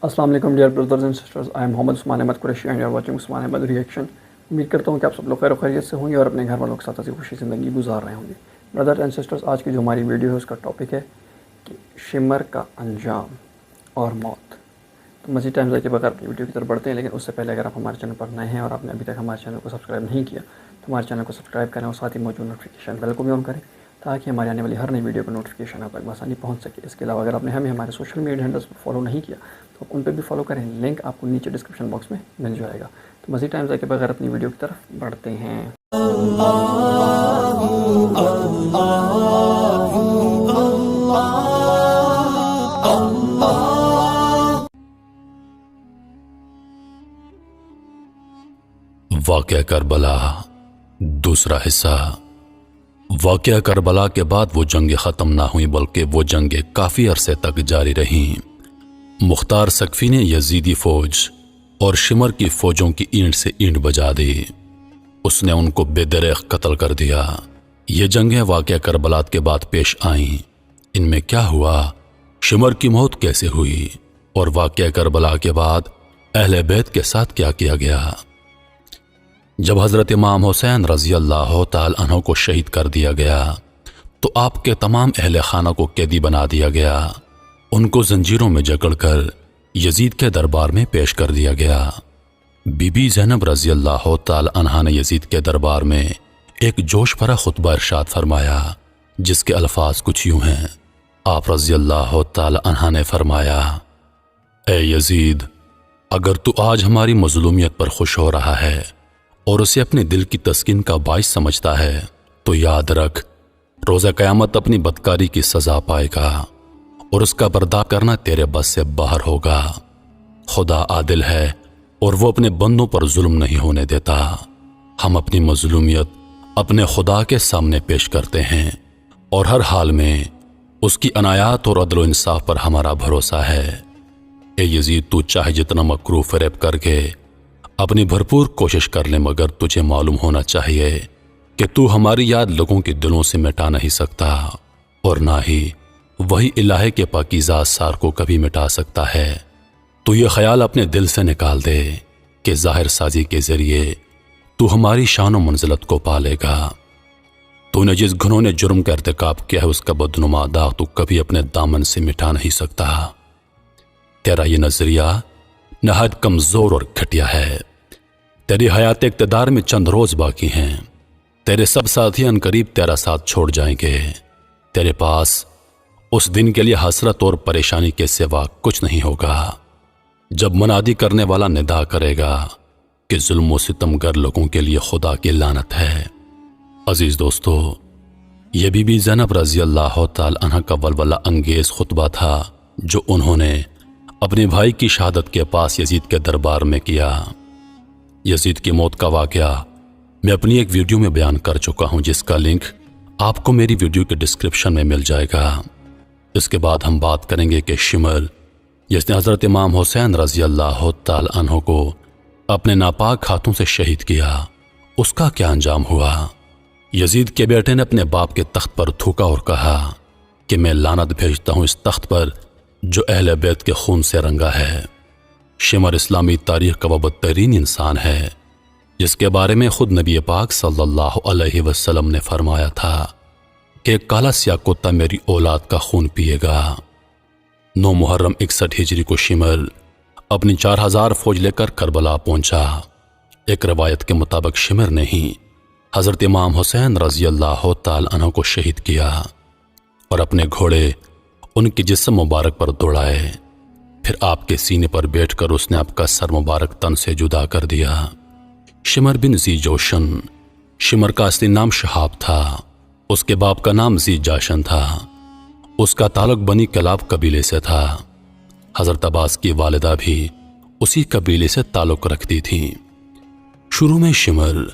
السلام علیکم dear brothers and sisters, I am Muhammad Usman Ahmed Qureshi and you are watching Usman Ahmed reaction. امید کرتا ہوں کہ آپ سب لوگ خیر و خیریت سے ہوں گے اور اپنے گھر والوں کے ساتھ ایسی خوشی زندگی گزار رہے ہوں گے۔ بردرز اینڈ سسٹرز، آج کی جو ہماری ویڈیو ہے اس کا ٹاپک ہے کہ شمر کا انجام اور موت۔ تو مزید ٹائم ضائع کے بغیر اپنی ویڈیو کی طرف بڑھتے ہیں، لیکن اس سے پہلے اگر آپ ہمارے چینل پر نئے ہیں اور آپ نے ابھی تک ہمارے چینل کو سبسکرائب نہیں کیا تو ہمارے چینل کو سبسکرائب کریں اور ساتھ ہی موجود نوٹیفیکیشن بیل کو بھی آن کریں تاکہ ہمارے آنے والی ہر نئی ویڈیو کا نوٹیفیکیشن آپ تک بآسانی پہنچ سکے۔ اس کے علاوہ اگر آپ نے ہمیں ہمارے سوشل میڈیا ہینڈلز پر فالو نہیں کیا تو آپ ان پہ بھی فالو کریں، لنک آپ کو نیچے ڈسکرپشن باکس میں مل جائے گا۔ تو مزید ٹائم ضائع کے بغیر اپنی ویڈیو کی طرف بڑھتے ہیں۔ واقعہ کربلا دوسرا حصہ۔ واقعہ کربلا کے بعد وہ جنگیں ختم نہ ہوئیں بلکہ وہ جنگیں کافی عرصے تک جاری رہیں۔ مختار سقفی نے یزیدی فوج اور شمر کی فوجوں کی اینٹ سے اینٹ بجا دی۔ اس نے ان کو بے دریغ قتل کر دیا۔ یہ جنگیں واقعہ کربلا کے بعد پیش آئیں۔ ان میں کیا ہوا، شمر کی موت کیسے ہوئی اور واقعہ کربلا کے بعد اہل بیت کے ساتھ کیا کیا گیا۔ جب حضرت امام حسین رضی اللہ تعالی عنہ کو شہید کر دیا گیا تو آپ کے تمام اہل خانہ کو قیدی بنا دیا گیا۔ ان کو زنجیروں میں جکڑ کر یزید کے دربار میں پیش کر دیا گیا۔ بی بی زینب رضی اللہ تعالی عنہ نے یزید کے دربار میں ایک جوش بھرا خطبہ ارشاد فرمایا جس کے الفاظ کچھ یوں ہیں۔ آپ رضی اللہ تعالی عنہ نے فرمایا، اے یزید، اگر تو آج ہماری مظلومیت پر خوش ہو رہا ہے اور اسے اپنے دل کی تسکین کا باعث سمجھتا ہے تو یاد رکھ، روز قیامت اپنی بدکاری کی سزا پائے گا اور اس کا برداشت کرنا تیرے بس سے باہر ہوگا۔ خدا عادل ہے اور وہ اپنے بندوں پر ظلم نہیں ہونے دیتا۔ ہم اپنی مظلومیت اپنے خدا کے سامنے پیش کرتے ہیں اور ہر حال میں اس کی عنایات اور عدل و انصاف پر ہمارا بھروسہ ہے۔ اے یزید، تو چاہے جتنا مکروہ فریب کر کے اپنی بھرپور کوشش کر لے، مگر تجھے معلوم ہونا چاہیے کہ تو ہماری یاد لوگوں کے دلوں سے مٹا نہیں سکتا اور نہ ہی وہی الہ کے پاکیزہ اسرار کو کبھی مٹا سکتا ہے۔ تو یہ خیال اپنے دل سے نکال دے کہ ظاہر سازی کے ذریعے تو ہماری شان و منزلت کو پالے گا۔ تو نے جس گھنوں نے جرم کا ارتکاب کیا ہے اس کا بدنما داغ تو کبھی اپنے دامن سے مٹا نہیں سکتا۔ تیرا یہ نظریہ نہایت کمزور اور گھٹیا ہے۔ تیری حیات اقتدار میں چند روز باقی ہیں۔ تیرے سب ساتھی عنقریب تیرا ساتھ چھوڑ جائیں گے۔ تیرے پاس اس دن کے لیے حسرت اور پریشانی کے سوا کچھ نہیں ہوگا جب منادی کرنے والا ندا کرے گا کہ ظلم و ستم گر لوگوں کے لیے خدا کی لعنت ہے۔ عزیز دوستو، یہ بی بی زینب رضی اللہ تعالی عنہ کا ولولہ انگیز خطبہ تھا جو انہوں نے اپنے بھائی کی شہادت کے پاس یزید کے دربار میں کیا۔ یزید کی موت کا واقعہ میں اپنی ایک ویڈیو میں بیان کر چکا ہوں جس کا لنک آپ کو میری ویڈیو کے ڈسکرپشن میں مل جائے گا۔ اس کے بعد ہم بات کریں گے کہ شمر جس نے حضرت امام حسین رضی اللہ تعالی عنہ کو اپنے ناپاک ہاتھوں سے شہید کیا، اس کا کیا انجام ہوا۔ یزید کے بیٹے نے اپنے باپ کے تخت پر تھوکا اور کہا کہ میں لعنت بھیجتا ہوں اس تخت پر جو اہل بیت کے خون سے رنگا ہے۔ شمر اسلامی تاریخ کا وہ بدترین انسان ہے جس کے بارے میں خود نبی پاک صلی اللہ علیہ وسلم نے فرمایا تھا کہ ایک کالا سیاہ کتا میری اولاد کا خون پیے گا۔ 9 محرم 61 ہجری کو شمر اپنی 4000 فوج لے کر کربلا پہنچا۔ ایک روایت کے مطابق شمر نے ہی حضرت امام حسین رضی اللہ تعالی عنہ کو شہید کیا اور اپنے گھوڑے ان کے جسم مبارک پر دوڑائے۔ پھر آپ کے سینے پر بیٹھ کر اس نے آپ کا سر مبارک تن سے جدا کر دیا۔ شمر بن ذی جوشن، شمر کا اصلی نام شہاب تھا، اس کے باپ کا نام ذی جاشن تھا، اس کا تعلق بنی کلاب قبیلے سے تھا۔ حضرت عباس کی والدہ بھی اسی قبیلے سے تعلق رکھتی تھی۔ شروع میں شمر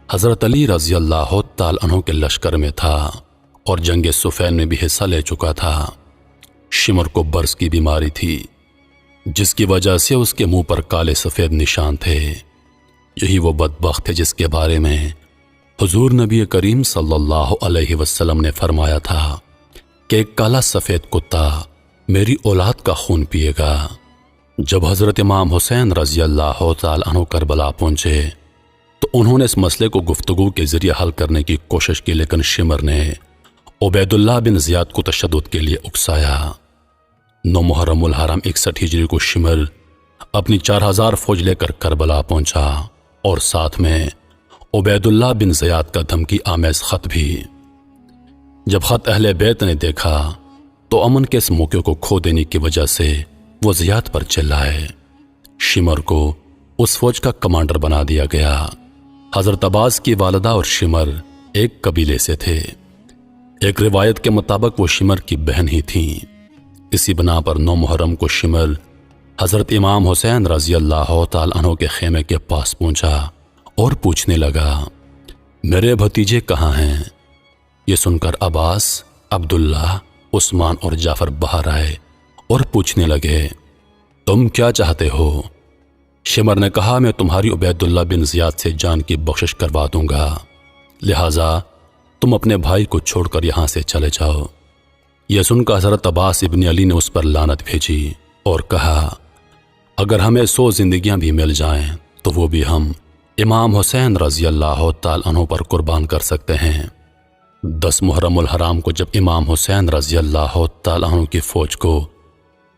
حضرت علی رضی اللہ تعالی عنہ کے لشکر میں تھا اور جنگ صفین میں بھی حصہ لے چکا تھا۔ شمر کو برس کی بیماری تھی جس کی وجہ سے اس کے منہ پر کالے سفید نشان تھے۔ یہی وہ بدبخت ہے جس کے بارے میں حضور نبی کریم صلی اللہ علیہ وسلم نے فرمایا تھا کہ ایک کالا سفید کتا میری اولاد کا خون پیے گا۔ جب حضرت امام حسین رضی اللہ تعالی عنہ کربلا پہنچے تو انہوں نے اس مسئلے کو گفتگو کے ذریعے حل کرنے کی کوشش کی، لیکن شمر نے عبید اللہ بن زیاد کو تشدد کے لیے اکسایا۔ 9 محرم الحرام 61 ہجری کو شمر اپنی 4000 فوج لے کر کربلا پہنچا اور ساتھ میں عبید اللہ بن زیاد کا دھمکی آمیز خط بھی۔ جب خط اہل بیت نے دیکھا تو امن کے اس موقع کو کھو دینے کی وجہ سے وہ زیاد پر چلائے۔ شمر کو اس فوج کا کمانڈر بنا دیا گیا۔ حضرت عباس کی والدہ اور شمر ایک قبیلے سے تھے۔ ایک روایت کے مطابق وہ شمر کی بہن ہی تھیں۔ اسی بنا پر 9 محرم کو شمر حضرت امام حسین رضی اللہ تعالی عنہ کے خیمے کے پاس پہنچا اور پوچھنے لگا، میرے بھتیجے کہاں ہیں؟ یہ سن کر عباس، عبداللہ، عثمان اور جعفر باہر آئے اور پوچھنے لگے، تم کیا چاہتے ہو؟ شمر نے کہا، میں تمہاری عبید اللہ بن زیاد سے جان کی بخشش کروا دوں گا، لہٰذا تم اپنے بھائی کو چھوڑ کر یہاں سے چلے جاؤ۔ یہ سن کر حضرت عباس ابن علی نے اس پر لعنت بھیجی اور کہا، اگر ہمیں 100 زندگیاں بھی مل جائیں تو وہ بھی ہم امام حسین رضی اللہ تعالی عنہ پر قربان کر سکتے ہیں۔ 10 محرم الحرام کو جب امام حسین رضی اللہ تعالی عنہ کی فوج کو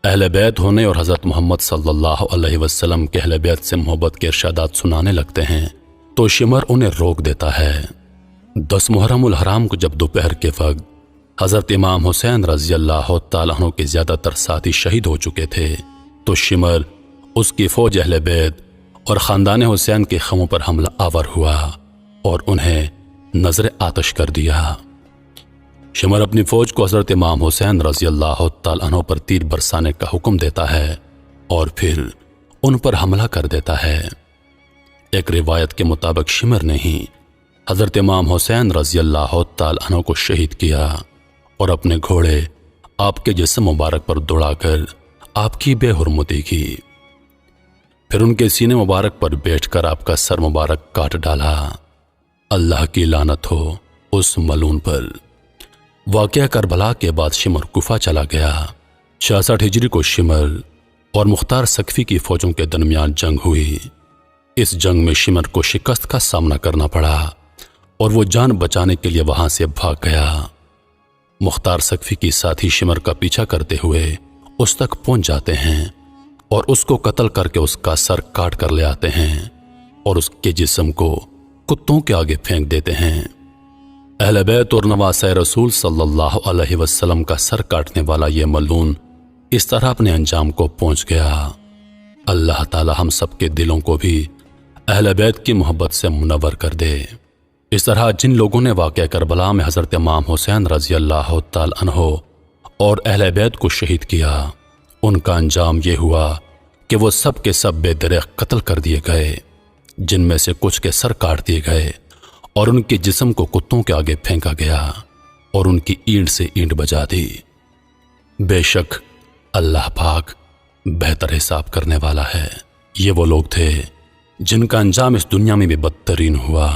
اہل بیت ہونے اور حضرت محمد صلی اللہ علیہ وسلم کے اہل بیت سے محبت کے ارشادات سنانے لگتے ہیں تو شمر انہیں روک دیتا ہے۔ 10 محرم الحرام کو جب دوپہر کے وقت حضرت امام حسین رضی اللہ تعالی عنہ کے زیادہ تر ساتھی شہید ہو چکے تھے تو شمر، اس کی فوج اہل بیت اور خاندان حسین کے خیموں پر حملہ آور ہوا اور انہیں نظر آتش کر دیا۔ شمر اپنی فوج کو حضرت امام حسین رضی اللہ تعالی عنہ پر تیر برسانے کا حکم دیتا ہے اور پھر ان پر حملہ کر دیتا ہے۔ ایک روایت کے مطابق شمر نے ہی حضرت امام حسین رضی اللہ تعالی عنہ کو شہید کیا اور اپنے گھوڑے آپ کے جسم مبارک پر دوڑا کر آپ کی بے حرمتی کی، پھر ان کے سینے مبارک پر بیٹھ کر آپ کا سر مبارک کاٹ ڈالا۔ اللہ کی لعنت ہو اس ملعون پر۔ واقعہ کربلا کے بعد شمر کوفہ چلا گیا۔ 66 ہجری کو شمر اور مختار سقفی کی فوجوں کے درمیان جنگ ہوئی۔ اس جنگ میں شمر کو شکست کا سامنا کرنا پڑا اور وہ جان بچانے کے لیے وہاں سے بھاگ گیا۔ مختار سقفی کی ساتھی شمر کا پیچھا کرتے ہوئے اس تک پہنچ جاتے ہیں اور اس کو قتل کر کے اس کا سر کاٹ کر لے آتے ہیں اور اس کے جسم کو کتوں کے آگے پھینک دیتے ہیں۔ اہل بیت اور نواسۂ رسول صلی اللہ علیہ وسلم کا سر کاٹنے والا یہ ملعون اس طرح اپنے انجام کو پہنچ گیا۔ اللہ تعالی ہم سب کے دلوں کو بھی اہل بیت کی محبت سے منور کر دے۔ اس طرح جن لوگوں نے واقعہ کربلا میں حضرت امام حسین رضی اللہ تعالی عنہ اور اہل بیت کو شہید کیا، ان کا انجام یہ ہوا کہ وہ سب کے سب بے دریغ قتل کر دیے گئے، جن میں سے کچھ کے سر کاٹ دیے گئے اور ان کے جسم کو کتوں کے آگے پھینکا گیا اور ان کی اینٹ سے اینٹ بجا دی۔ بے شک اللہ پاک بہتر حساب کرنے والا ہے۔ یہ وہ لوگ تھے جن کا انجام اس دنیا میں بھی بدترین ہوا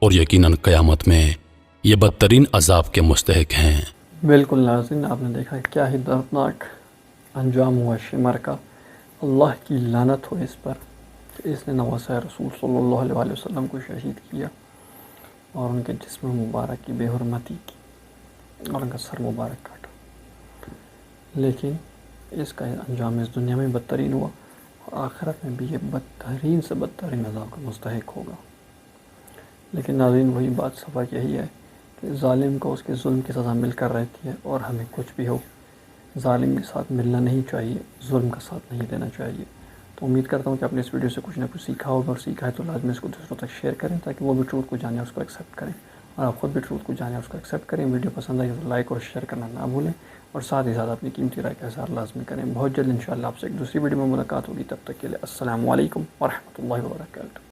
اور یقیناً قیامت میں یہ بدترین عذاب کے مستحق ہیں۔ بالکل ناظرین، آپ نے دیکھا کیا ہی دردناک انجام ہوا شمر کا۔ اللہ کی لعنت ہو اس پر کہ اس نے نواسۂ رسول صلی اللہ علیہ وسلم کو شہید کیا اور ان کے جسم مبارک کی بے حرمتی کی اور ان کا سر مبارک کاٹا، لیکن اس کا انجام اس دنیا میں بدترین ہوا اور آخرت میں بھی یہ بدترین سے بدترین عذاب کا مستحق ہوگا۔ لیکن ناظرین، وہی بات سبق یہی ہے کہ ظالم کو اس کے ظلم کی سزا مل کر رہتی ہے اور ہمیں کچھ بھی ہو ظالم کے ساتھ ملنا نہیں چاہیے، ظلم کا ساتھ نہیں دینا چاہیے۔ تو امید کرتا ہوں کہ آپ نے اس ویڈیو سے کچھ نہ کچھ سیکھا ہوگا، اور سیکھا ہے تو لازمی اس کو دوسروں تک شیئر کریں تاکہ وہ بھی ٹروتھ کو جانیں اور اس کو ایکسیپٹ کریں، اور آپ خود بھی ٹروتھ کو جانیں اور اس کو ایکسیپٹ کریں۔ ویڈیو پسند آئی تو لائک اور شیئر کرنا نہ بھولیں اور ساتھ ہی ساتھ اپنی قیمتی رائے کا اظہار لازمی کریں۔ بہت جلد انشاءاللہ آپ سے ایک دوسری ویڈیو میں ملاقات ہوگی، تب تک کے لیے السلام علیکم ورحمۃ اللہ وبرکاتہ۔